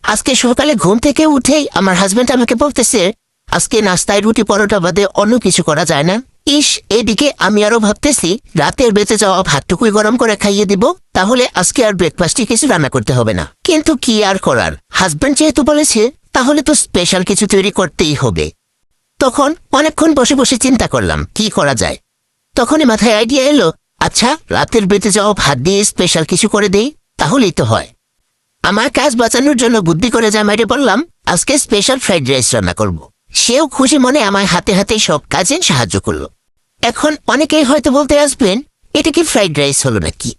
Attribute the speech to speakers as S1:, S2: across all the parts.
S1: আজকে সকালে ঘুম থেকে উঠেই আমার হাজবেন্ড আমাকে বলতেছে, আজকে নাস্তায় রুটি পরোটা বাদে অন্য কিছু করা যায় না। ইস, এদিকে আমি আরো ভাবতেছি রাতের বেঁচে যাওয়া ভাতটুকুই গরম করে খাইয়ে দিব, তাহলে আজকে আর ব্রেকফাস্টে কিছু রান্না করতে হবে না। কিন্তু কি আর করার, হাজবেন্ড যেহেতু বলেছে তাহলে তো স্পেশাল কিছু তৈরি করতেই হবে। তখন অনেকক্ষণ বসে বসে চিন্তা করলাম কি করা যায়। তখনই মাথায় আইডিয়া এলো, আচ্ছা রাতের বেঁচে যাওয়া ভাত দিয়ে স্পেশাল কিছু করে দেই, তাহলেই তো হয়। আমার কাজ বাঁচানোর জন্য বুদ্ধি করে জামাইরে বললাম, আজকে স্পেশাল ফ্রাইড রাইস রান্না করব। সেও খুশি মনে আমায় হাতে হাতে সব কাজে সাহায্য করলো। এখন অনেকেই হয়তো বলতে আসবেন, এটা কি ফ্রাইড রাইস হলো নাকি?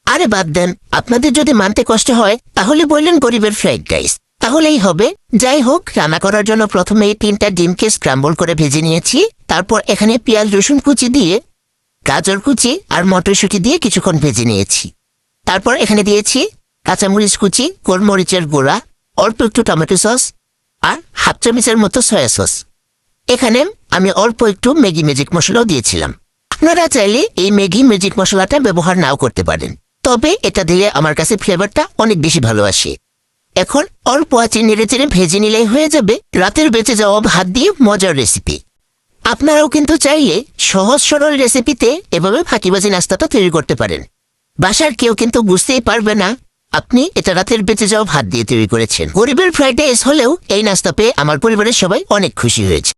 S1: আরে বাদ দেন, আপনাদের যদি মানতে কষ্ট হয় তাহলে বললেন গরিবের ফ্রাইড রাইস, তাহলেই হবে। যাই হোক, রান্না করার জন্য প্রথমে 3টা ডিমকে স্ক্রাম্বল করে ভেজে নিয়েছি। তারপর এখানে পেঁয়াজ রসুন কুচি দিয়ে, গাজর কুচি আর মটরশুঁটি দিয়ে কিছুক্ষণ ভেজে নিয়েছি। তারপর এখানে দিয়েছি কাঁচামরিচ কুচি, গোলমরিচের গুঁড়া, অল্প একটু টমেটো সস আর হাফ চামচের মতো সয়া সস। এখানে আমি অল্প একটু ম্যাগি ম্যাজিক মশলাও দিয়েছিলাম। আপনারা চাইলে এই ম্যাগি ম্যাজিক মশলাটা ব্যবহার নাও করতে পারেন, তবে এটা দিলে আমার কাছে ফ্লেভারটা অনেক বেশি ভালো আসে। এখন অল্প আঁচে নেড়ে চেড়ে ভেজে নিলেই হয়ে যাবে রাতের বেঁচে যাওয়া ভাত দিয়ে মজার রেসিপি। আপনারাও কিন্তু চাইলে সহজ সরল রেসিপিতে এভাবে ফাঁকিবাজি নাস্তাটা তৈরি করতে পারেন। বাসার কেউ কিন্তু বুঝতেই পারবে না আপনি এটা রাতের বেঁচে যাওয়া ভাত দিয়ে তৈরি করেছেন। গরিবের ফ্রাইড রাইস হলেও এই নাস্তা পেয়ে আমার পরিবারের সবাই অনেক খুশি হয়েছে।